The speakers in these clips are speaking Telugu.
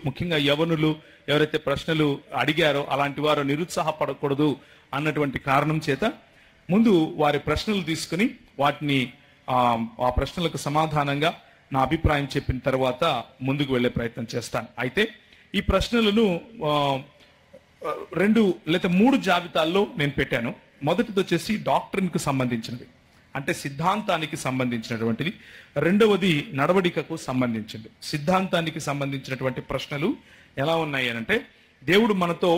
ముఖ్యంగా యవనులు ఎవరైతే ప్రశ్నలు అడిగారో అలాంటి వారు నిరుత్సాహపడకూడదు అన్నటువంటి కారణం చేత ముందు వారి ప్రశ్నలు తీసుకుని వాటిని ఆ ప్రశ్నలకు సమాధానంగా నా అభిప్రాయం చెప్పిన తర్వాత ముందుకు వెళ్లే ప్రయత్నం చేస్తాను. అయితే ఈ ప్రశ్నలను 2 లేదా 3 జాబితాల్లో నేను పెట్టాను. మొదటిది వచ్చేసి డాక్ట్రిన్కు సంబంధించినది, అంటే సిద్ధాంతానికి సంబంధించినటువంటిది. రెండవది నడవడికకు సంబంధించింది. సిద్ధాంతానికి సంబంధించినటువంటి ప్రశ్నలు ఎలా ఉన్నాయి అంటే, దేవుడు మనతో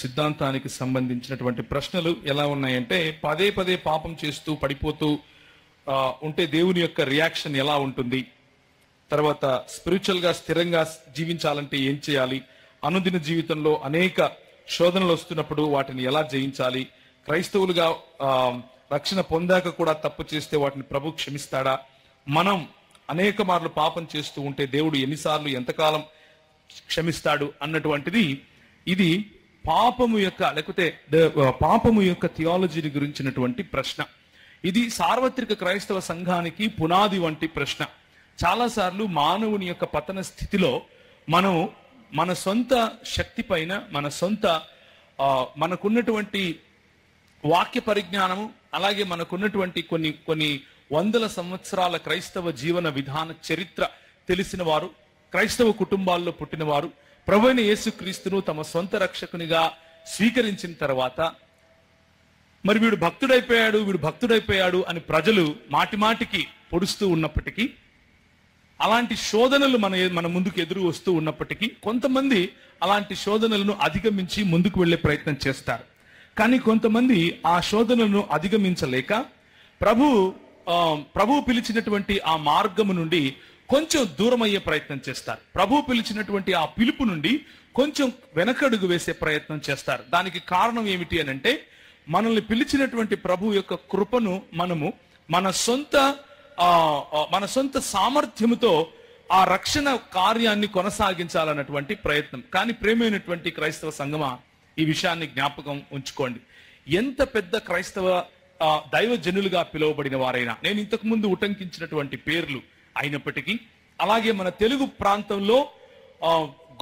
సిద్ధాంతానికి సంబంధించినటువంటి ప్రశ్నలు ఎలా ఉన్నాయంటే, పదే పదే పాపం చేస్తూ పడిపోతూ ఉంటే దేవుని యొక్క రియాక్షన్ ఎలా ఉంటుంది, తర్వాత స్పిరిచువల్ గా స్థిరంగా జీవించాలంటే ఏం చేయాలి, అనుదిన జీవితంలో అనేక శోధనలు వస్తున్నప్పుడు వాటిని ఎలా జయించాలి, క్రైస్తవులుగా రక్షణ పొందాక కూడా తప్పు చేస్తే వాటిని ప్రభు క్షమిస్తాడా, మనం అనేక మార్లు పాపం చేస్తూ ఉంటే దేవుడు ఎన్నిసార్లు ఎంతకాలం క్షమిస్తాడు అన్నటువంటిది. ఇది పాపము యొక్క లేకపోతే పాపము యొక్క థియాలజీని గురించినటువంటి ప్రశ్న. ఇది సార్వత్రిక క్రైస్తవ సంఘానికి పునాది వంటి ప్రశ్న. చాలాసార్లు మానవుని యొక్క పతన స్థితిలో మనం మన సొంత శక్తి పైన మనకున్నటువంటి వాక్య పరిజ్ఞానము, అలాగే మనకున్నటువంటి కొన్ని వందల సంవత్సరాల క్రైస్తవ జీవన విధాన చరిత్ర తెలిసిన వారు, క్రైస్తవ కుటుంబాల్లో పుట్టిన వారు ప్రభువైన యేసుక్రీస్తును తమ సొంత రక్షకునిగా స్వీకరించిన తర్వాత మరి వీడు భక్తుడైపోయాడు అని ప్రజలు మాటిమాటికి పొడుస్తూ ఉన్నప్పటికీ, అలాంటి శోధనలు మన ముందుకు ఎదురు వస్తూ ఉన్నప్పటికీ కొంతమంది అలాంటి శోధనలను అధిగమించి ముందుకు వెళ్లే ప్రయత్నం చేస్తారు. కానీ కొంతమంది ఆ శోధనలను అధిగమించలేక ప్రభు పిలిచినటువంటి ఆ మార్గము నుండి కొంచెం దూరం అయ్యే ప్రయత్నం చేస్తారు. ప్రభు పిలిచినటువంటి ఆ పిలుపు నుండి కొంచెం వెనకడుగు వేసే ప్రయత్నం చేస్తారు. దానికి కారణం ఏమిటి అని అంటే, మనల్ని పిలిచినటువంటి ప్రభు యొక్క కృపను మనము మన సొంత సామర్థ్యముతో ఆ రక్షణ కార్యాన్ని కొనసాగించాలన్నటువంటి ప్రయత్నం. కానీ ప్రేమైనటువంటి క్రైస్తవ సంఘమా, ఈ విషయాన్ని జ్ఞాపకం ఉంచుకోండి. ఎంత పెద్ద క్రైస్తవ దైవజనులుగా పిలువబడిన వారైనా, నేను ఇంతకు ముందు ఉటంకించినటువంటి పేర్లు అయినప్పటికీ, అలాగే మన తెలుగు ప్రాంతంలో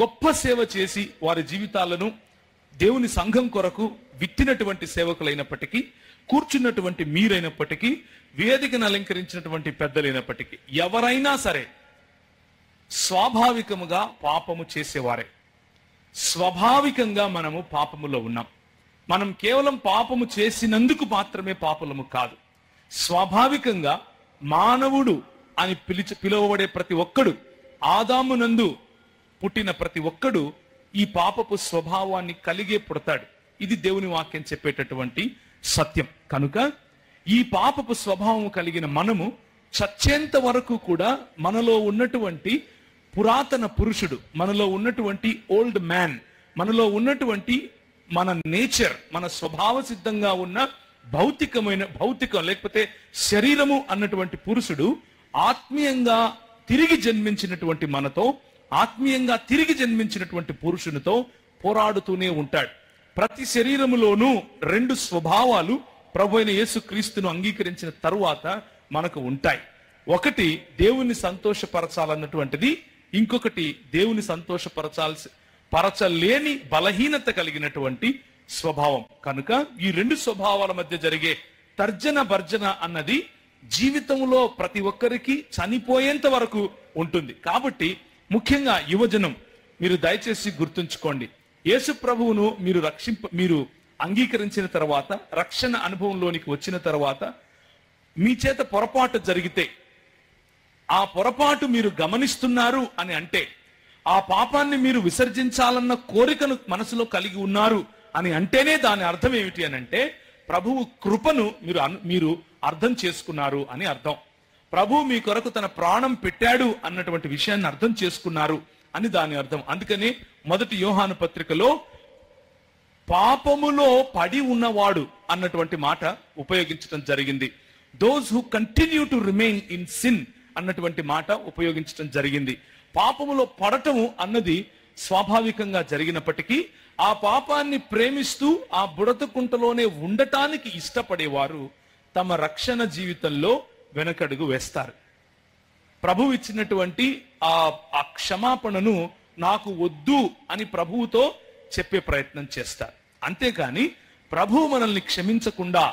గొప్ప సేవ చేసి వారి జీవితాలను దేవుని సంఘం కొరకు విత్తినటువంటి సేవకులైనప్పటికీ, కూర్చున్నటువంటి మీరైనప్పటికీ, వేదికను అలంకరించినటువంటి పెద్దలైనప్పటికీ, ఎవరైనా సరే స్వాభావికముగా పాపము చేసేవారే. స్వాభావికంగా మనము పాపములో ఉన్నాం. మనం కేవలం పాపము చేసినందుకు మాత్రమే పాపులము కాదు. స్వాభావికంగా మానవుడు అని పిలువబడే ప్రతి ఒక్కడు, ఆదామునందు పుట్టిన ప్రతి ఒక్కడు ఈ పాపపు స్వభావాన్ని కలిగే పుడతాడు. ఇది దేవుని వాక్యం చెప్పేటటువంటి సత్యం. కనుక ఈ పాపపు స్వభావం కలిగిన మనము చచ్చేంత వరకు కూడా మనలో ఉన్నటువంటి పురాతన పురుషుడు, మనలో ఉన్నటువంటి ఓల్డ్ మ్యాన్, మనలో ఉన్నటువంటి మన నేచర్, మన స్వభావ సిద్ధంగా ఉన్న భౌతికం లేకపోతే శరీరము అన్నటువంటి పురుషుడు ఆత్మీయంగా తిరిగి జన్మించినటువంటి మనతో, ఆత్మీయంగా తిరిగి జన్మించినటువంటి పురుషునితో పోరాడుతూనే ఉంటాడు. ప్రతి శరీరములోనూ 2 స్వభావాలు ప్రభువైన యేసుక్రీస్తును అంగీకరించిన తరువాత మనకు ఉంటాయి. ఒకటి దేవుని సంతోషపరచాలన్నటువంటిది, ఇంకొకటి దేవుని పరచలేని బలహీనత కలిగినటువంటి స్వభావం. కనుక ఈ 2 స్వభావాల మధ్య జరిగే తర్జన భర్జన అన్నది జీవితంలో ప్రతి ఒక్కరికి చనిపోయేంత వరకు ఉంటుంది. కాబట్టి ముఖ్యంగా యువజనం, మీరు దయచేసి గుర్తుంచుకోండి, యేసు ప్రభువును మీరు అంగీకరించిన తర్వాత, రక్షణ అనుభవంలోనికి వచ్చిన తర్వాత మీ చేత పొరపాటు జరిగితే, ఆ పొరపాటు మీరు గమనిస్తున్నారు అని అంటే, ఆ పాపాన్ని మీరు విసర్జించాలన్న కోరికను మనసులో కలిగి ఉన్నారు అని అంటేనే దాని అర్థం ఏమిటి అని అంటే, ప్రభువు కృపను మీరు అర్థం చేసుకున్నారు అని అర్థం. ప్రభు మీ కొరకు తన ప్రాణం పెట్టాడు అన్నటువంటి విషయాన్ని అర్థం చేసుకున్నారు అని దాని అర్థం. అందుకని 1 యోహాను పత్రికలో పాపములో పడి ఉన్నవాడు అన్నటువంటి మాట ఉపయోగించడం జరిగింది. Those who continue to remain in sin అన్నటువంటి మాట ఉపయోగించడం జరిగింది. పాపములో పడటము అన్నది స్వాభావికంగా జరిగినప్పటికీ, ఆ పాపాన్ని ప్రేమిస్తూ ఆ బుడతకుంటలోనే ఉండటానికి ఇష్టపడేవారు తమ రక్షణ జీవితంలో వెనకడుగు వేస్తారు. ప్రభువు ఇచ్చినటువంటి ఆ క్షమాపణను నాకు వద్దు అని ప్రభువుతో చెప్పే ప్రయత్నం చేస్తారు. అంతేకాని ప్రభువు మనల్ని క్షమించకుండా,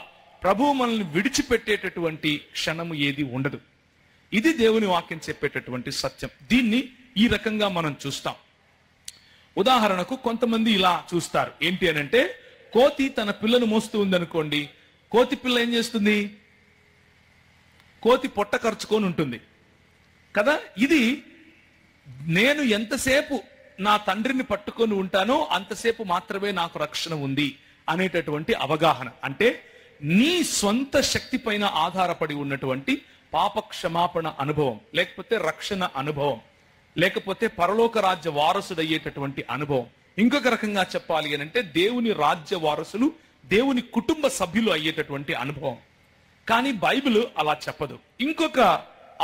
ప్రభువు మనల్ని విడిచిపెట్టేటటువంటి క్షణము ఏది ఉండదు. ఇది దేవుని వాక్యం చెప్పేటటువంటి సత్యం. దీన్ని ఈ రకంగా మనం చూస్తాం. ఉదాహరణకు కొంతమంది ఇలా చూస్తారు. ఏంటి అని అంటే, కోతి తన పిల్లను మోస్తూ ఉందనుకోండి, కోతి పిల్ల ఏం చేస్తుంది? కోతి పొట్ట ఖర్చుకొని ఉంటుంది కదా. ఇది నేను ఎంతసేపు నా తండ్రిని పట్టుకొని ఉంటానో అంతసేపు మాత్రమే నాకు రక్షణ ఉంది అనేటటువంటి అవగాహన. అంటే నీ సొంత శక్తి పైన ఆధారపడి ఉన్నటువంటి పాప క్షమాపణ అనుభవం, లేకపోతే రక్షణ అనుభవం, లేకపోతే పరలోక రాజ్య వారసుడయ్యేటటువంటి అనుభవం. ఇంకొక రకంగా చెప్పాలి అని అంటే దేవుని రాజ్య వారసులు, దేవుని కుటుంబ సభ్యులు అయ్యేటటువంటి అనుభవం. కానీ బైబిల్ అలా చెప్పదు. ఇంకొక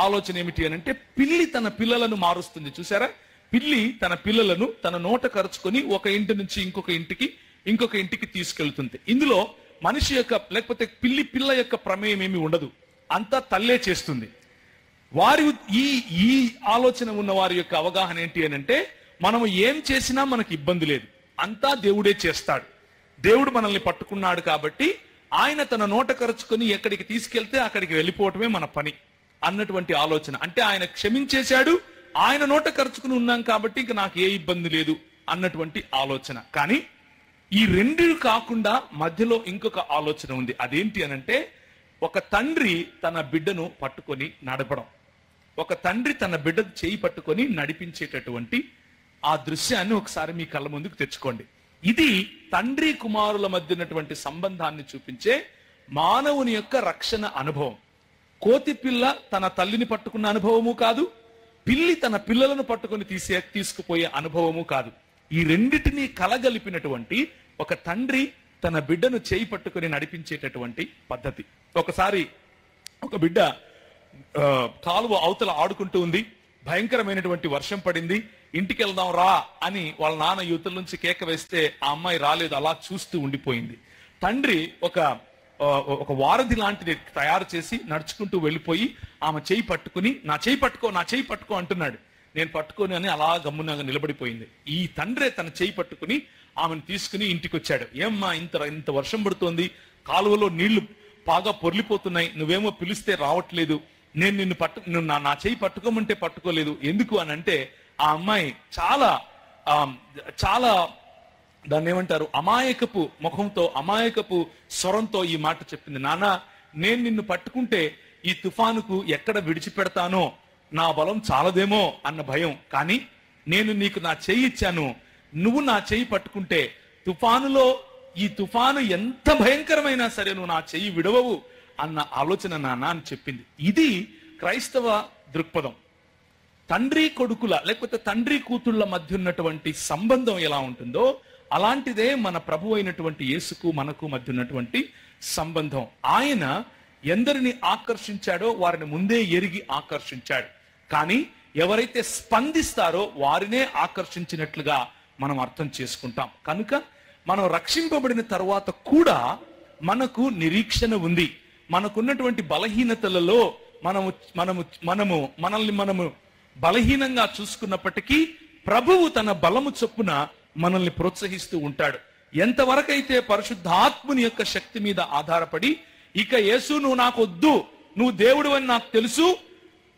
ఆలోచన ఏమిటి అని అంటే, పిల్లి తన పిల్లలను మారుస్తుంది. చూసారా? పిల్లి తన పిల్లలను తన నోట కరుచుకొని ఒక ఇంటి నుంచి ఇంకొక ఇంటికి తీసుకెళ్తుంది. ఇందులో మనిషి యొక్క, లేకపోతే పిల్ల యొక్క ప్రమేయం ఏమి ఉండదు. అంతా తల్లే చేస్తుంది. వారి ఈ ఆలోచన ఉన్న వారి యొక్క అవగాహన ఏంటి అని అంటే, మనము ఏం చేసినా మనకి ఇబ్బంది లేదు, అంతా దేవుడే చేస్తాడు, దేవుడు మనల్ని పట్టుకున్నాడు కాబట్టి ఆయన తన నోట కరుచుకొని ఎక్కడికి తీసుకెళ్తే అక్కడికి వెళ్ళిపోవటమే మన పని అన్నటువంటి ఆలోచన. అంటే ఆయన క్షమించేశాడు, ఆయన నోట కరుచుకుని ఉన్నాం కాబట్టి ఇంక నాకు ఏ ఇబ్బంది లేదు అన్నటువంటి ఆలోచన. కానీ ఈ రెండు కాకుండా మధ్యలో ఇంకొక ఆలోచన ఉంది. అదేంటి అనంటే, ఒక తండ్రి తన బిడ్డను పట్టుకొని నడపడం, ఒక తండ్రి తన బిడ్డ చేయి పట్టుకొని నడిపించేటటువంటి ఆ దృశ్యాన్ని ఒకసారి మీ కళ్ళ ముందుకు తెచ్చుకోండి. ఇది తండ్రి కుమారుల మధ్య ఉన్నటువంటి సంబంధాన్ని చూపించే మానవుని యొక్క రక్షణ అనుభవం. కోతి పిల్ల తన తల్లిని పట్టుకున్న అనుభవము కాదు, పిల్లి తన పిల్లలను పట్టుకొని తీసుకుపోయే అనుభవము కాదు. ఈ రెండిటినీ కలగలిపినటువంటి ఒక తండ్రి తన బిడ్డను చేయి పట్టుకొని నడిపించేటటువంటి పద్ధతి. ఒకసారి ఒక బిడ్డ కాలువ అవతల ఆడుకుంటూ ఉంది, భయంకరమైనటువంటి వర్షం పడింది, ఇంటికి వెళ్దాం రా అని వాళ్ళ నాన్న యువతల నుంచి కేక వేస్తే ఆ అమ్మాయి రాలేదు, అలా చూస్తూ ఉండిపోయింది. తండ్రి ఒక వారధి లాంటిది తయారు చేసి నడుచుకుంటూ వెళ్ళిపోయి ఆమె చేయి పట్టుకుని, నా చేయి పట్టుకో అంటున్నాడు. నేను పట్టుకొని అని అలా గమ్మునగా నిలబడిపోయింది. ఈ తండ్రే తన చేయి పట్టుకుని ఆమెను తీసుకుని ఇంటికి వచ్చాడు. ఏమ్మా ఇంత వర్షం పడుతోంది, కాలువలో నీళ్లు బాగా పొర్లిపోతున్నాయి, నువ్వేమో పిలిస్తే రావట్లేదు, నేను నిన్ను నా చేయి పట్టుకోమంటే పట్టుకోలేదు, ఎందుకు అని అంటే ఆ అమ్మాయి చాలా దాన్ని ఏమంటారు, అమాయకపు ముఖంతో, అమాయకపు స్వరంతో ఈ మాట చెప్పింది. నాన్న, నేను నిన్ను పట్టుకుంటే ఈ తుఫానుకు ఎక్కడ విడిచిపెడతానో, నా బలం చాలదేమో అన్న భయం, కానీ నేను నీకు నా చెయ్యి ఇచ్చాను, నువ్వు నా చెయ్యి పట్టుకుంటే ఈ తుఫాను ఎంత భయంకరమైనా సరే నువ్వు నా చెయ్యి విడవవు అన్న ఆలోచన నాన్న అని చెప్పింది. ఇది క్రైస్తవ దృక్పథం. తండ్రి కొడుకుల, లేకపోతే తండ్రి కూతుళ్ళ మధ్య ఉన్నటువంటి సంబంధం ఎలా ఉంటుందో అలాంటిదే మన ప్రభు అయినటువంటి యేసుకు మనకు మధ్య ఉన్నటువంటి సంబంధం. ఆయన ఎందరిని ఆకర్షించాడో వారిని ముందే ఎరిగి ఆకర్షించాడు. కానీ ఎవరైతే స్పందిస్తారో వారినే ఆకర్షించినట్లుగా మనం అర్థం చేసుకుంటాం. కనుక మనం రక్షింపబడిన తర్వాత కూడా మనకు నిరీక్షణ ఉంది. మనకున్నటువంటి బలహీనతలలో మనల్ని బలహీనంగా చూసుకున్నప్పటికీ ప్రభువు తన బలము చొప్పున మనల్ని ప్రోత్సహిస్తూ ఉంటాడు. ఎంతవరకైతే పరిశుద్ధాత్ముని యొక్క శక్తి మీద ఆధారపడి, ఇక యేసు నువ్వు నాకు వద్దు, నువ్వు దేవుడు అని నాకు తెలుసు,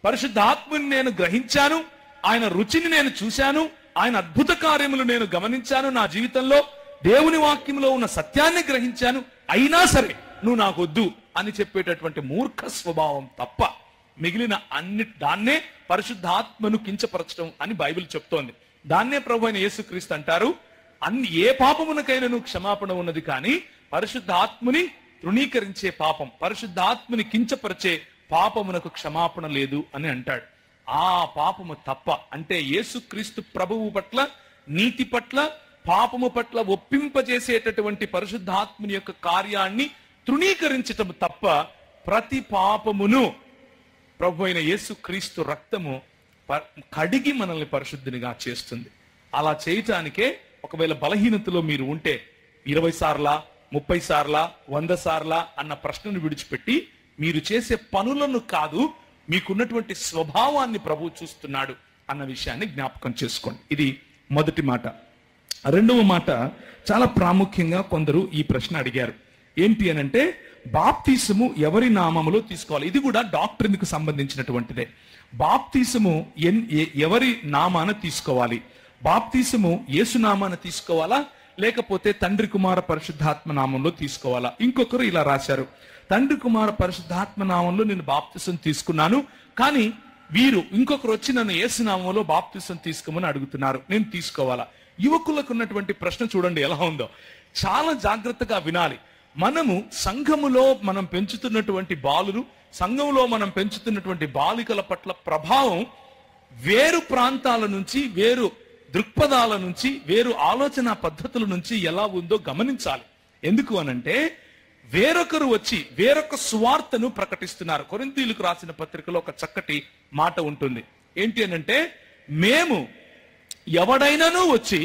పరిశుద్ధాత్ముని నేను గ్రహించాను, ఆయన రుచిని నేను చూశాను, ఆయన అద్భుత కార్యములు నేను గమనించాను, నా జీవితంలో దేవుని వాక్యంలో ఉన్న సత్యాన్ని గ్రహించాను, అయినా సరే నువ్వు నాకు వద్దు అని చెప్పేటటువంటి మూర్ఖ స్వభావం తప్ప మిగిలిన దాన్నే పరిశుద్ధాత్మను కించపరచడం అని బైబిల్ చెప్తోంది. దాన్నే ప్రభు అయిన యేసుక్రీస్తు అంటారు, ఏ పాపమునకైనా నువ్వు క్షమాపణ ఉన్నది, కానీ పరిశుద్ధాత్ముని తృణీకరించే పాపం, పరిశుద్ధాత్ముని కించపరిచే పాపమునకు క్షమాపణ లేదు అని అంటాడు. ఆ పాపము తప్ప, అంటే యేసుక్రీస్తు ప్రభువు పట్ల, నీతి పట్ల, పాపము పట్ల ఒప్పింపజేసేటటువంటి పరిశుద్ధాత్ముని యొక్క కార్యాన్ని తృణీకరించటం తప్ప ప్రతి పాపమును ప్రభు అయిన యేసుక్రీస్తు రక్తము కడిగి మనల్ని పరిశుద్ధినిగా చేస్తుంది. అలా చేయటానికే ఒకవేళ బలహీనతలో మీరు ఉంటే 20 సార్లా, 30 సార్లా, 100 సార్లా అన్న ప్రశ్నను విడిచిపెట్టి మీరు చేసే పనులను కాదు, మీకున్నటువంటి స్వభావాన్ని ప్రభువు చూస్తున్నాడు అన్న విషయాన్ని జ్ఞాపకం చేసుకోండి. ఇది మొదటి మాట. రెండవ మాట, చాలా ప్రాముఖ్యంగా కొందరు ఈ ప్రశ్న అడిగారు. ఏంటి అనంటే, బాప్తిసము ఎవరి నామములో తీసుకోవాలి? ఇది కూడా డాక్టరీకి సంబంధించినటువంటిదే. బాప్తిసము ఎవరి నామాన తీసుకోవాలి? బాప్తిసము యేసు నామాన తీసుకోవాలా, లేకపోతే తండ్రి కుమార పరిశుద్ధాత్మ నామంలో తీసుకోవాలా? ఇంకొకరు ఇలా రాశారు, తండ్రి కుమార పరిశుద్ధాత్మ నామంలో నేను బాప్తిసం తీసుకున్నాను, కానీ వీరు ఇంకొకరు వచ్చి నన్ను యేసు నామంలో బాప్తిసం తీసుకోమని అడుగుతున్నారు, నేను తీసుకోవాలా? యువకులకు ఉన్నటువంటి ప్రశ్న చూడండి ఎలా ఉందో. చాలా జాగ్రత్తగా వినాలి. మనము సంఘములో మనం పెంచుతున్నటువంటి బాలురు, సంఘంలో మనం పెంచుతున్నటువంటి బాలికల పట్ల ప్రభావం వేరు ప్రాంతాల నుంచి, వేరు దృక్పథాల నుంచి, వేరు ఆలోచన పద్ధతుల నుంచి ఎలా ఉందో గమనించాలి. ఎందుకు అనంటే, వేరొకరు వచ్చి వేరొక సువార్తను ప్రకటిస్తున్నారు. కొరింథీయులకు రాసిన పత్రికలో ఒక చక్కటి మాట ఉంటుంది. ఏంటి అనంటే, మేము ఎవడైనాను వచ్చి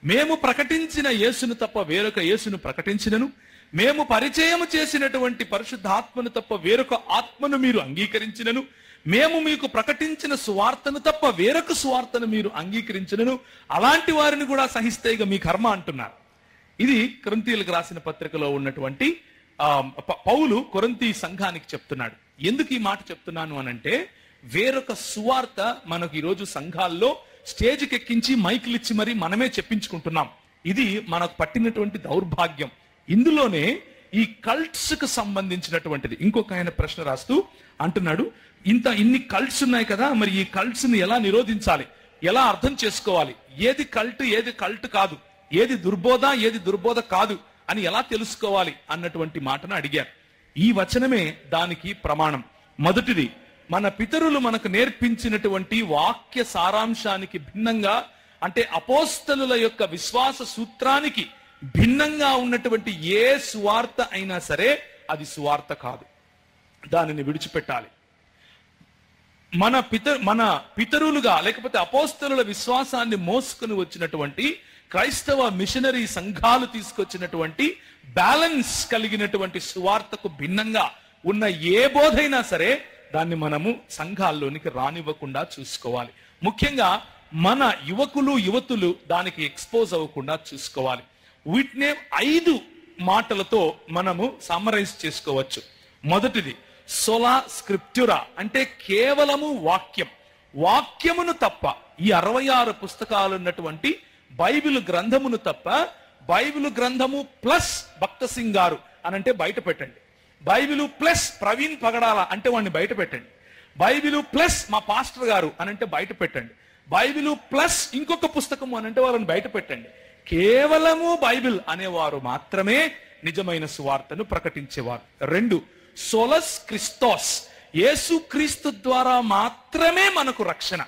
మేము ప్రకటించిన యేసును తప్ప వేరొక యేసును ప్రకటించినను, మేము పరిచయం చేసినటువంటి పరిశుద్ధాత్మను తప్ప వేరొక ఆత్మను మీరు అంగీకరించినను, మేము మీకు ప్రకటించిన సువార్తను తప్ప వేరొక సువార్తను మీరు అంగీకరించినను, అలాంటి వారిని కూడా సహిస్తే ఇక మీ కర్మ అంటున్నారు. ఇది కొరింథీయులకు రాసిన పత్రికలో ఉన్నటువంటి పౌలు కొరింథీ సంఘానికి చెప్తున్నాడు. ఎందుకు ఈ మాట చెప్తున్నాను అనంటే, వేరొక సువార్త మనకు ఈరోజు సంఘాల్లో స్టేజ్కి ఎక్కించి మైకులు ఇచ్చి మరి మనమే చెప్పించుకుంటున్నాం. ఇది మనకు పట్టినటువంటి దౌర్భాగ్యం. ఇందులోనే ఈ కల్ట్స్ కు సంబంధించినటువంటిది. ఇంకొక ఆయన ప్రశ్న రాస్తూ అంటున్నాడు, ఇన్ని కల్ట్స్ ఉన్నాయి కదా, మరి ఈ కల్ట్స్ ని ఎలా నిరోధించాలి, ఎలా అర్థం చేసుకోవాలి, ఏది కల్ట్ ఏది కల్ట్ కాదు, ఏది దుర్బోధ ఏది దుర్బోధ కాదు అని ఎలా తెలుసుకోవాలి అన్నటువంటి మాటను అడిగారు. ఈ వచనమే దానికి ప్రమాణం. మొదటిది, మన పితరులు మనకు నేర్పించినటువంటి వాక్య సారాంశానికి భిన్నంగా, అంటే అపోస్తలుల యొక్క విశ్వాస సూత్రానికి భిన్నంగా ఉన్నటువంటి ఏ సువార్త అయినా సరే అది సువార్త కాదు, దానిని విడిచిపెట్టాలి. మన పితరులుగా లేకపోతే అపోస్తలుల విశ్వాసాన్ని మోసుకుని వచ్చినటువంటి క్రైస్తవ మిషనరీ సంఘాలు తీసుకొచ్చినటువంటి బ్యాలెన్స్ కలిగినటువంటి సువార్తకు భిన్నంగా ఉన్న ఏ బోధైనా సరే దాన్ని మనము సంఘాల్లోనికి రానివ్వకుండా చూసుకోవాలి. ముఖ్యంగా మన యువతులు దానికి ఎక్స్పోజ్ అవ్వకుండా చూసుకోవాలి. వీటినే 5 మాటలతో మనము సమ్మరైజ్ చేసుకోవచ్చు. మొదటిది, సోలా స్క్రిప్చురా, అంటే కేవలము వాక్యమును తప్ప, ఈ 66 పుస్తకాలు ఉన్నటువంటి బైబిల్ గ్రంథమును తప్ప, బైబిల్ గ్రంథము ప్లస్ భక్త సింగ్ గారు అనంటే బయట పెట్టండి, బైబిల్ ప్లస్ ప్రవీణ్ పగడాల అంటే వాడిని బయట పెట్టండి, బైబిల్ ప్లస్ మా పాస్టర్ గారు అనంటే బయట పెట్టండి, బైబిల్ ప్లస్ ఇంకొక పుస్తకము అనంటే వాళ్ళని బయట పెట్టండి. కేవలము బైబిల్ అనేవారు మాత్రమే నిజమైన సువార్తను ప్రకటించేవారు. 2, సోలస్ క్రిస్తోస్, యేసుక్రీస్తు ద్వారా మాత్రమే మనకు రక్షణ.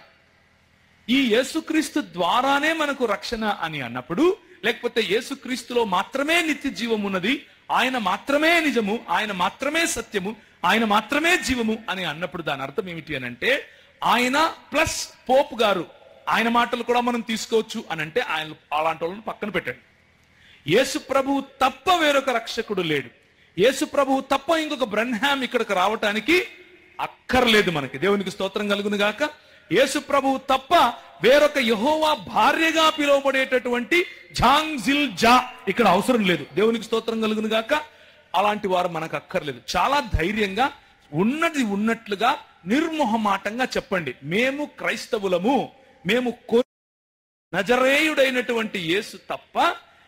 ఈ యేసుక్రీస్తు ద్వారానే మనకు రక్షణ అని అన్నప్పుడు, లేకపోతే యేసుక్రీస్తులో మాత్రమే నిత్య జీవం ఉన్నది, ఆయన మాత్రమే నిజము, ఆయన మాత్రమే సత్యము, ఆయన మాత్రమే జీవము అని అన్నప్పుడు దాని అర్థం ఏమిటి అనంటే, ఆయన ప్లస్ పోప్ గారు ఆయన మాటలు కూడా మనం తీసుకోవచ్చు అనంటే ఆయన అలాంటి వాళ్ళని పక్కన పెట్టండి. యేసు ప్రభువు తప్ప వేరొక రక్షకుడు లేడు. యేసు ప్రభువు తప్ప ఇంకొక బ్రన్హామ్ ఇక్కడికి రావటానికి అక్కర్లేదు మనకి. దేవునికి స్తోత్రం కలుగును గాక. యేసు ప్రభువు తప్ప వేరొక యెహోవా భార్యగా పిలువబడేటటువంటి ఝాంగ్ జిల్ జా ఇక్కడ అవసరం లేదు. దేవునికి స్తోత్రం కలుగును గాక. అలాంటి వారు మనకు అక్కర్లేదు. చాలా ధైర్యంగా ఉన్నది ఉన్నట్లుగా నిర్మోహమాటంగా చెప్పండి, మేము క్రైస్తవులము, మేము నజరేయుడైనటువంటి యేసు తప్ప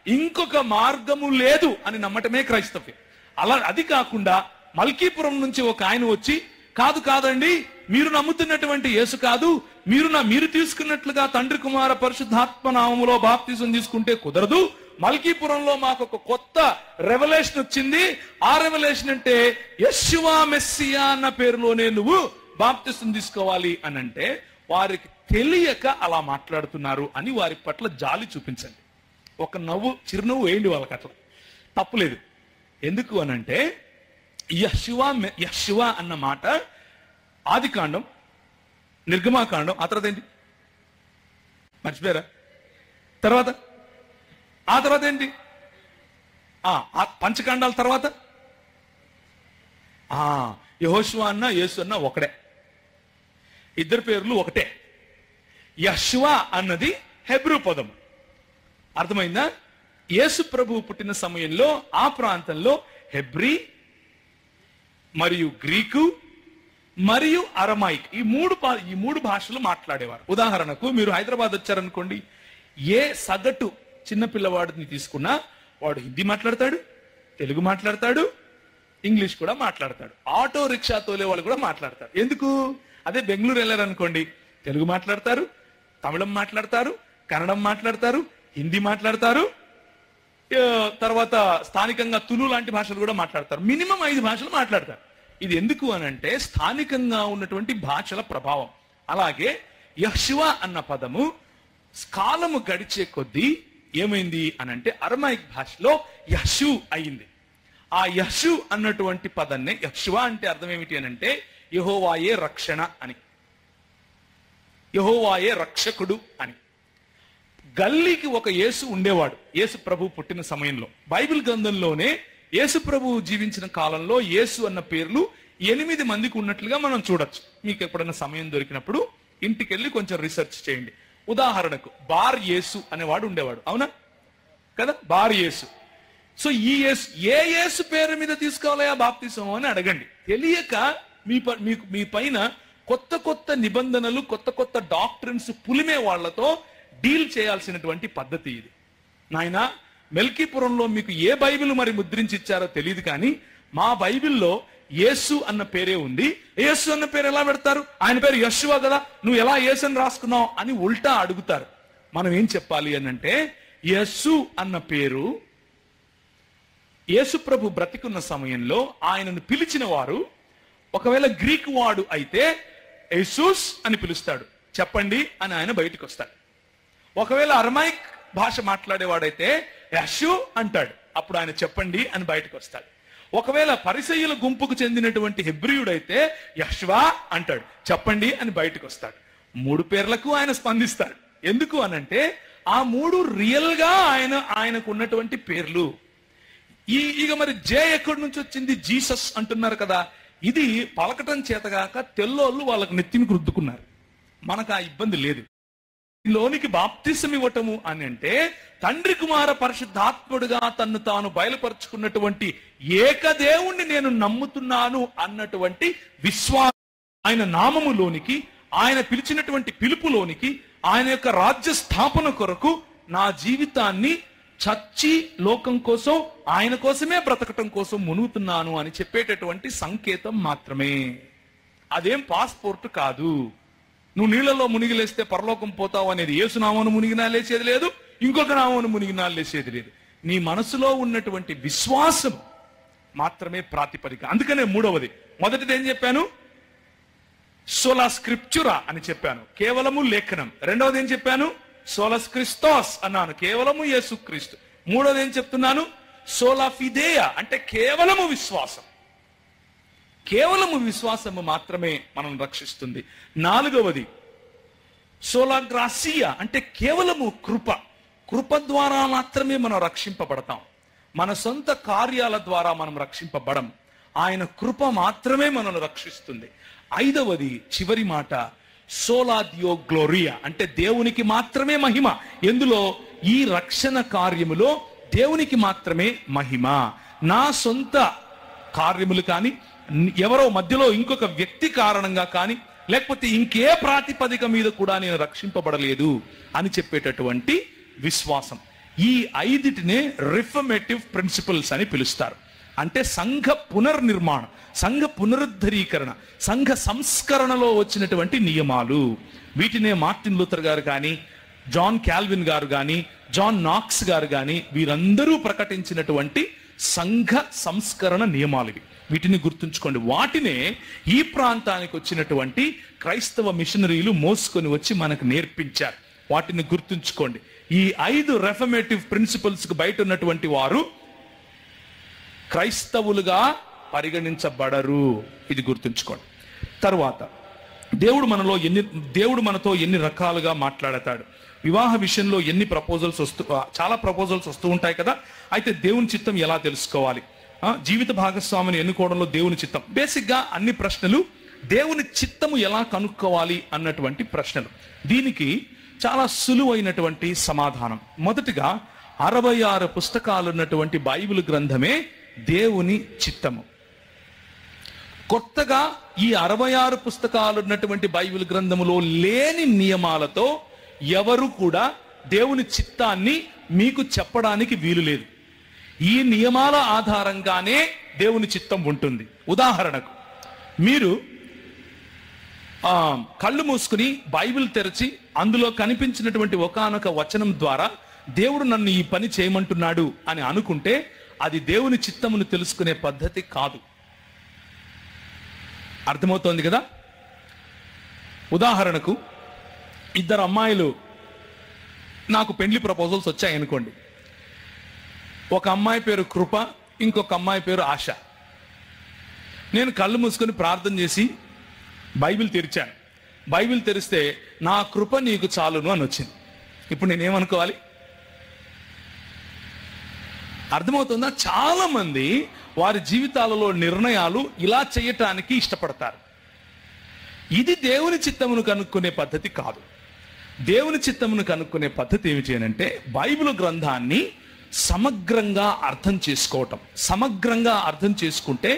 ఇంకొక మార్గము లేదు అని నమ్మటమే క్రైస్తవ్యం. అది కాకుండా మల్కీపురం నుంచి ఒక ఆయన వచ్చి, కాదండి, మీరు నమ్ముతున్నటువంటి యేసు కాదు, మీరు తీసుకున్నట్లుగా తండ్రి కుమార పరిశుద్ధాత్మ నామములో బాప్తిజం తీసుకుంటే కుదరదు, మల్కీపురంలో మాకు ఒక కొత్త రెవల్యూషన్ వచ్చింది, ఆ రెవల్యూషన్ అంటే యెషువా మెస్సియా అన్న పేరులోనే నువ్వు బాప్తిజం తీసుకోవాలి అని అంటే, వారికి తెలియక అలా మాట్లాడుతున్నారు అని వారి పట్ల జాలి చూపించండి. ఒక చిరునవ్వు వేయండి వాళ్ళకి, అట్లా తప్పులేదు. ఎందుకు అనంటే, యెషువా అన్న మాట ఆదికాండం, నిర్గమాకాండం, ఆ తర్వాత ఏంటి మర్చిపోయారా, ఆ తర్వాత ఏంటి, పంచకాండాల తర్వాత యెహోషువ అన్న యేసు అన్న ఒకడే. ఇద్దరు పేర్లు ఒకటే. యెహోవా అన్నది హెబ్రూ పదం. అర్థమైందా? యేసు ప్రభువు పుట్టిన సమయంలో ఆ ప్రాంతంలో హెబ్రీ మరియు గ్రీకు మరియు అరమాయిక్ ఈ మూడు భాషలు మాట్లాడేవారు. ఉదాహరణకు మీరు హైదరాబాద్ వచ్చారనుకోండి, ఏ సగటు చిన్నపిల్లవాడిని తీసుకున్నా వాడు హిందీ మాట్లాడతాడు, తెలుగు మాట్లాడతాడు, ఇంగ్లీష్ కూడా మాట్లాడతాడు. ఆటో రిక్షా తోలే వాళ్ళు కూడా మాట్లాడతారు. ఎందుకు? అదే బెంగళూరు వెళ్ళారనుకోండి, తెలుగు మాట్లాడతారు, తమిళం మాట్లాడతారు, కన్నడం మాట్లాడతారు, హిందీ మాట్లాడతారు, తర్వాత స్థానికంగా తులు లాంటి భాషలు కూడా మాట్లాడతారు. మినిమం 5 భాషలు మాట్లాడతారు. ఇది ఎందుకు అనంటే స్థానికంగా ఉన్నటువంటి భాషల ప్రభావం. అలాగే యెహోవా అన్న పదము కాలము గడిచే కొద్దీ ఏమైంది అనంటే అరమాయిక్ భాషలో యషు అయింది. ఆ యషు అన్నటువంటి పదాన్ని, యెహోవా అంటే అర్థం ఏమిటి అనంటే యెహోవాయే రక్షణ అని, యెహోవాయే రక్షకుడు అని. గల్లీకి ఒక యేసు ఉండేవాడు యేసు ప్రభు పుట్టిన సమయంలో. బైబిల్ గ్రంథంలోనే యేసు ప్రభువు జీవించిన కాలంలో యేసు అన్న పేర్లు 8 మందికి ఉన్నట్లుగా మనం చూడొచ్చు. మీకు ఎప్పుడైనా సమయం దొరికినప్పుడు ఇంటికి వెళ్ళి కొంచెం రీసెర్చ్ చేయండి. ఉదాహరణకు బార్ యేసు అనేవాడు ఉండేవాడు, అవునా కదా? బార్ యేసు. సో ఈ యేసు ఏ యేసు పేరు మీద తీసుకోవాలయా బాప్తిసం అని అడగండి. తెలియక మీ పైన కొత్త నిబంధనలు, కొత్త డాక్ట్రిన్స్ పులిమే వాళ్లతో డీల్ చేయాల్సినటువంటి పద్ధతి ఇది. నాయనా, మెల్కీపురంలో మీకు ఏ బైబిల్ మరి ముద్రించి ఇచ్చారో తెలియదు, కానీ మా బైబిల్లో యేసు అన్న పేరే ఉంది. యేసు అన్న పేరు ఎలా పెడతారు? ఆయన పేరు యెహోవా కదా, నువ్వు ఎలా యేసు అని రాసుకున్నావు అని ఉల్టా అడుగుతారు. మనం ఏం చెప్పాలి అనంటే, యేసు అన్న పేరు యేసు ప్రభు బ్రతికున్న సమయంలో ఆయనను పిలిచిన వారు ఒకవేళ గ్రీకు వాడు అయితే యేసూస్ అని పిలుస్తాడు, చెప్పండి అని ఆయన బయటకు వస్తాడు. ఒకవేళ అరమాయిక్ భాష మాట్లాడేవాడైతే యషు అంటాడు, అప్పుడు ఆయన చెప్పండి అని బయటకు వస్తాడు. ఒకవేళ పరిసయ్యుల గుంపుకు చెందినటువంటి హెబ్రీయుడైతే యెహోవా అంటాడు, చెప్పండి అని బయటకు వస్తాడు. 3 పేర్లకు ఆయన స్పందిస్తాడు. ఎందుకు అనంటే ఆ 3 రియల్ గా ఆయనకు ఉన్నటువంటి పేర్లు. ఇక మరి జే ఎక్కడి నుంచి వచ్చింది? జీసస్ అంటున్నారు కదా. ఇది పలకటం చేతగాక తెల్లోళ్ళు వాళ్ళకు నెత్తిని రుద్దుకున్నారు. మనకు ఆ ఇబ్బంది లేదు. లోనికి బాప్తిసం ఇవ్వటము అని అంటే తండ్రి కుమార పరిశుద్ధాత్ముడుగా తన్ను తాను బయలుపరుచుకున్నటువంటి ఏకదేవుణ్ణి నేను నమ్ముతున్నాను అన్నటువంటి విశ్వాసం, ఆయన నామములోనికి, ఆయన పిలిచినటువంటి పిలుపులోనికి, ఆయన యొక్క రాజ్య స్థాపన కొరకు నా జీవితాన్ని చచ్చి లోకం కోసం, ఆయన కోసమే బ్రతకటం కోసం మునుగుతున్నాను అని చెప్పేటటువంటి సంకేతం మాత్రమే. అదేం పాస్పోర్ట్ కాదు. నువ్వు నీళ్లలో మునిగిలేస్తే పరలోకం పోతావు అనేది యేసునామను మునిగినా లేచేది లేదు, ఇంకొక నామను మునిగినా లేచేది లేదు. నీ మనసులో ఉన్నటువంటి విశ్వాసం మాత్రమే ప్రాతిపదిక. అందుకనే మూడవది, మొదటిది ఏం చెప్పాను? సోలా స్క్రిప్చురా అని చెప్పాను, కేవలము లేఖనం. రెండవది ఏం చెప్పాను? సోలస్ క్రిస్తోస్ అన్నాను, కేవలము యేసుక్రీస్తు. మూడవది ఏం చెప్తున్నాను? సోలా ఫిదేయా అంటే కేవలము విశ్వాసం. కేవలము విశ్వాసము మాత్రమే మనం రక్షిస్తుంది. 4వది సోలా గ్రాసియా అంటే కేవలము కృప. కృప ద్వారా మాత్రమే మనం రక్షింపబడతాం. మన సొంత కార్యాల ద్వారా మనం రక్షింపబడం. ఆయన కృప మాత్రమే మనల్ని రక్షిస్తుంది. 5వది చివరి మాట సోలా దియో గ్లోరియా అంటే దేవునికి మాత్రమే మహిమ. ఎందులో? ఈ రక్షణ కార్యములో దేవునికి మాత్రమే మహిమ. నా సొంత కార్యములు కానీ, ఎవరో మధ్యలో ఇంకొక వ్యక్తి కారణంగా కానీ, లేకపోతే ఇంకే ప్రాతిపదిక మీద కూడా నేను రక్షింపబడలేదు అని చెప్పేటటువంటి విశ్వాసం. ఈ 5టినే రిఫర్మేటివ్ ప్రిన్సిపల్స్ అని పిలుస్తారు. అంటే సంఘ పునర్నిర్మాణం, సంఘ పునరుద్ధరీకరణ, సంఘ సంస్కరణలో వచ్చినటువంటి నియమాలు. వీటినే మార్టిన్ లూథర్ గారు కానీ, జాన్ కాల్విన్ గారు కానీ, జాన్ నాక్స్ గారు కానీ వీరందరూ ప్రకటించినటువంటి సంఘ సంస్కరణ నియమాలు ఇవి. వీటిని గుర్తుంచుకోండి. వాటినే ఈ ప్రాంతానికి వచ్చినటువంటి క్రైస్తవ మిషనరీలు మోసుకొని వచ్చి మనకు నేర్పించారు. వాటిని గుర్తుంచుకోండి. ఈ 5 రెఫర్మేటివ్ ప్రిన్సిపల్స్ కు బయట ఉన్నటువంటి వారు క్రైస్తవులుగా పరిగణించబడరు. ఇది గుర్తుంచుకోండి. తర్వాత దేవుడు మనతో ఎన్ని రకాలుగా మాట్లాడతాడు. వివాహ విషయంలో చాలా ప్రపోజల్స్ వస్తూ ఉంటాయి కదా. అయితే దేవుని చిత్తం ఎలా తెలుసుకోవాలి? జీవిత భాగస్వామిని ఎన్నుకోవడంలో దేవుని చిత్తం. బేసిక్ గా అన్ని ప్రశ్నలు దేవుని చిత్తము ఎలా కనుక్కోవాలి అన్నటువంటి ప్రశ్నలు. దీనికి చాలా సులువైనటువంటి సమాధానం. మొదటిగా 66 పుస్తకాలు ఉన్నటువంటి బైబిల్ గ్రంథమే దేవుని చిత్తము. కొత్తగా ఈ 66 పుస్తకాలు ఉన్నటువంటి బైబిల్ గ్రంథములో లేని నియమాలతో ఎవరు కూడా దేవుని చిత్తాన్ని మీకు చెప్పడానికి వీలు లేదు. ఈ నియమాల ఆధారంగానే దేవుని చిత్తం ఉంటుంది. ఉదాహరణకు, మీరు కళ్ళు మూసుకుని బైబిల్ తెరచి అందులో కనిపించినటువంటి ఒకానొక వచనం ద్వారా దేవుడు నన్ను ఈ పని చేయమంటున్నాడు అని అనుకుంటే అది దేవుని చిత్తమును తెలుసుకునే పద్ధతి కాదు. అర్థమవుతోంది కదా? ఉదాహరణకు, ఇద్దరు అమ్మాయిలు నాకు పెండ్లి ప్రపోజల్స్ వచ్చాయి అనుకోండి. ఒక అమ్మాయి పేరు కృప, ఇంకొక అమ్మాయి పేరు ఆశ. నేను కళ్ళు మూసుకొని ప్రార్థన చేసి బైబిల్ తెరిచాను. బైబిల్ తెరిస్తే నా కృప నీకు చాలును అని వచ్చింది. ఇప్పుడు నేనేమనుకోవాలి? అర్థమవుతుందా? చాలా మంది వారి జీవితాలలో నిర్ణయాలు ఇలా చేయటానికి ఇష్టపడతారు. ఇది దేవుని చిత్తమును కనుక్కునే పద్ధతి కాదు. దేవుని చిత్తమును కనుక్కునే పద్ధతి ఏమిటి అంటే బైబిల్ గ్రంథాన్ని సమగ్రంగా అర్థం చేసుకోవటం. సమగ్రంగా అర్థం చేసుకుంటే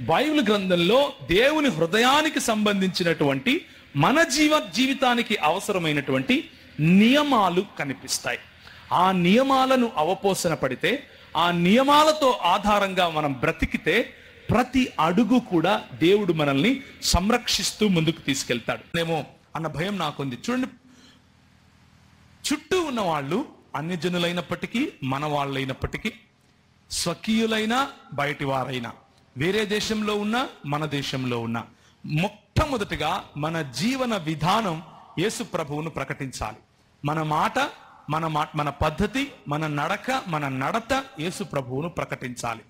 బైబిల్ గ్రంథంలో దేవుని హృదయానికి సంబంధించినటువంటి మన జీవితానికి అవసరమైనటువంటి నియమాలు కనిపిస్తాయి. ఆ నియమాలను అవపోసన పడితే, ఆ నియమాలతో ఆధారంగా మనం బ్రతికితే ప్రతి అడుగు కూడా దేవుడు మనల్ని సంరక్షిస్తూ ముందుకు తీసుకెళ్తాడు ఏమో అన్న భయం నాకుంది. చూడండి, చుట్టూ ఉన్న వాళ్ళు అన్యజనులైనప్పటికీ, మన వాళ్ళైనప్పటికీ, స్వకీయులైనా బయటి వారైనా, వేరే దేశంలో ఉన్నా మన దేశంలో ఉన్నా, మొట్టమొదటిగా మన జీవన విధానం యేసు ప్రభువును ప్రకటించాలి. మన మాట, మన పద్ధతి, మన నడక, మన నడత యేసు ప్రభువును ప్రకటించాలి.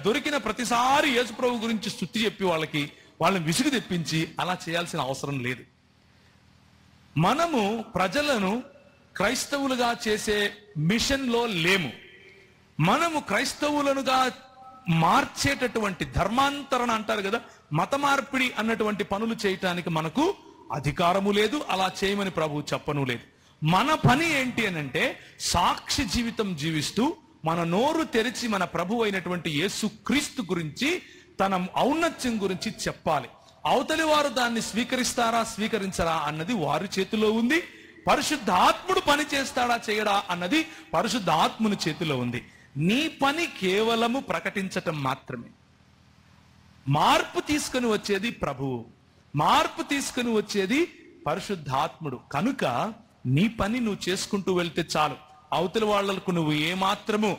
దొరికిన ప్రతిసారి యేసు ప్రభు గురించి స్తుతి చెప్పి వాళ్ళని విసుగు తెప్పించి అలా చేయాల్సిన అవసరం లేదు. మనము ప్రజలను క్రైస్తవులుగా చేసే మిషన్లో లేము. మనము క్రైస్తవులనుగా మార్చేటటువంటి ధర్మాంతరణ అంటారు కదా, మత మార్పిడి అన్నటువంటి పనులు చేయటానికి మనకు అధికారము లేదు. అలా చేయమని ప్రభువు చెప్పను లేదు. మన పని ఏంటి అనంటే సాక్షి జీవితం జీవిస్తూ మన నోరు తెరిచి మన ప్రభు అయినటువంటి యేసు క్రీస్తు గురించి, తన ఔన్నత్యం గురించి చెప్పాలి. అవతలి వారు దాన్ని స్వీకరిస్తారా స్వీకరించరా అన్నది వారి చేతిలో ఉంది. పరిశుద్ధాత్ముడు పని చేస్తాడా చేయడా అన్నది పరిశుద్ధాత్ముని చేతిలో ఉంది. నీ పని కేవలము ప్రకటించటం మాత్రమే. మార్పు తీసుకుని వచ్చేది ప్రభువు, మార్పు తీసుకుని వచ్చేది పరిశుద్ధాత్ముడు. కనుక నీ పని నువ్వు చేసుకుంటూ వెళ్తే చాలు. అవతలి వాళ్లకు నువ్వు ఏమాత్రము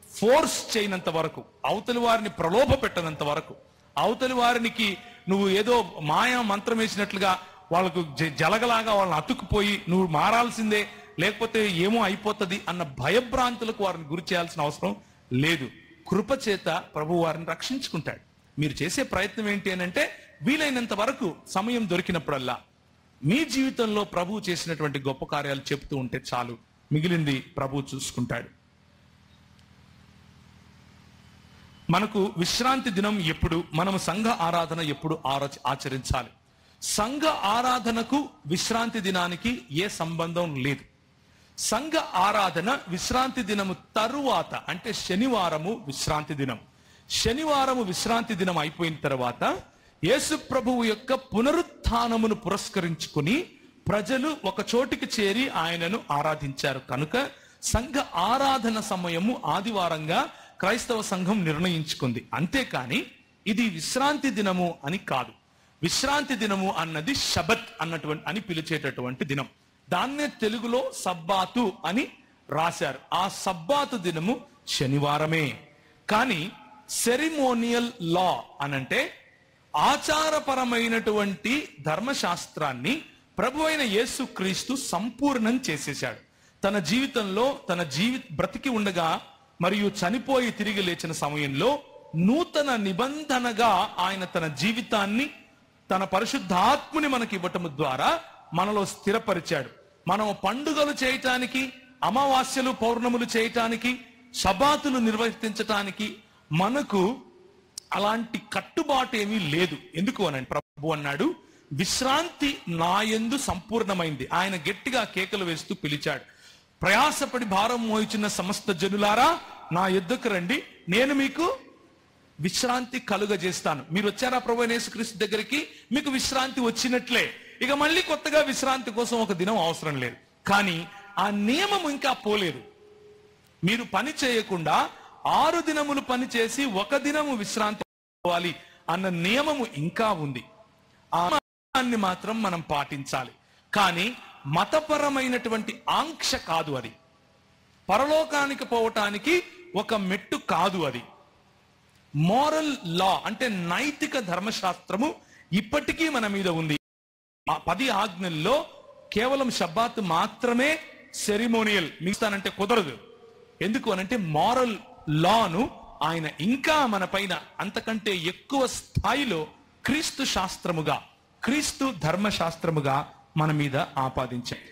ఫోర్స్ చేయనంత వరకు, అవతలి వారిని ప్రలోభ పెట్టనంత వరకు, అవతలి వారికి నువ్వు ఏదో మాయా మంత్రం వేసినట్లుగా వాళ్ళకు జలగలాగా వాళ్ళని అతుక్కుపోయి నువ్వు మారాల్సిందే, లేకపోతే ఏమో అయిపోతుంది అన్న భయభ్రాంతులకు వారిని గురి చేయాల్సిన అవసరం లేదు. కృపచేత ప్రభు వారిని రక్షించుకుంటాడు. మీరు చేసే ప్రయత్నం ఏంటి అని అంటే వీలైనంత వరకు సమయం దొరికినప్పుడల్లా మీ జీవితంలో ప్రభువు చేసినటువంటి గొప్ప కార్యాలు చెప్తూ ఉంటే చాలు. మిగిలింది ప్రభువు చూసుకుంటాడు. మనకు విశ్రాంతి దినం ఎప్పుడు, మనము సంఘ ఆరాధన ఎప్పుడు ఆచరించాలి? సంఘ ఆరాధనకు విశ్రాంతి దినానికి ఏ సంబంధం లేదు. సంఘ ఆరాధన విశ్రాంతి దినము తరువాత, అంటే శనివారము విశ్రాంతి దినం. శనివారము విశ్రాంతి దినం అయిపోయిన తర్వాత యేసు ప్రభువు యొక్క పునరుత్థానమును పురస్కరించుకుని ప్రజలు ఒక చోటికి చేరి ఆయనను ఆరాధించారు. కనుక సంఘ ఆరాధన సమయము ఆదివారంగా క్రైస్తవ సంఘం నిర్ణయించుకుంది. అంతేకాని ఇది విశ్రాంతి దినము అని కాదు. విశ్రాంతి దినము అన్నది షబత్ అని పిలిచేటటువంటి దినం. దాన్నే తెలుగులో సబ్బాతు అని రాశారు. ఆ సబ్బాతు దినము శనివారమే. కానీ సెరిమోనియల్ లా అనంటే ఆచారపరమైనటువంటి ధర్మశాస్త్రాన్ని ప్రభు అయిన యేసు క్రీస్తు సంపూర్ణం చేసేశాడు. తన జీవితంలో బ్రతికి ఉండగా మరియు చనిపోయి తిరిగి లేచిన సమయంలో నూతన నిబంధనగా ఆయన తన జీవితాన్ని, తన పరిశుద్ధాత్ముని మనకి ఇవ్వటం ద్వారా మనలో స్థిరపరిచాడు. మనం పండుగలు చేయటానికి, అమావాస్యలు పౌర్ణములు చేయటానికి, శబాతులు నిర్వర్తించటానికి మనకు అలాంటి కట్టుబాటు ఏమీ లేదు. ఎందుకు అనండి, ప్రభు అన్నాడు, విశ్రాంతి నా యందు సంపూర్ణమైంది. ఆయన గట్టిగా కేకలు వేస్తూ పిలిచాడు, ప్రయాసపడి భారం మోయిచున్న సమస్త జనులారా నా యొద్దకు రండి, నేను మీకు విశ్రాంతి కలుగజేస్తాను. మీరు వచ్చారా ప్రభు యేసుక్రీస్తు దగ్గరికి, మీకు విశ్రాంతి వచ్చినట్లే. ఇక మళ్ళీ కొత్తగా విశ్రాంతి కోసం ఒక దినం అవసరం లేదు. కానీ ఆ నియమం ఇంకా పోలేదు. మీరు పని చేయకుండా 6 దినములు పని చేసి 1 దినము విశ్రాంతి అవ్వాలి అన్న నియమము ఇంకా ఉంది. ఆ నియమాన్ని మాత్రం మనం పాటించాలి. కానీ మతపరమైనటువంటి ఆంక్ష కాదు అది. పరలోకానికి పోవటానికి ఒక మెట్టు కాదు అది. మోరల్ లా అంటే నైతిక ధర్మశాస్త్రము ఇప్పటికీ మన మీద ఉంది. ఆ 10 ఆజ్ఞల్లో కేవలం షబ్బాత్ మాత్రమే సెరిమోనియల్, మిగతానంటే కుదరదు. ఎందుకు అనంటే మోరల్ లాను ఆయన ఇంకా మన పైన అంతకంటే ఎక్కువ స్థాయిలో క్రీస్తు శాస్త్రముగా, క్రీస్తు ధర్మశాస్త్రముగా మన మీద ఆపాదించారు.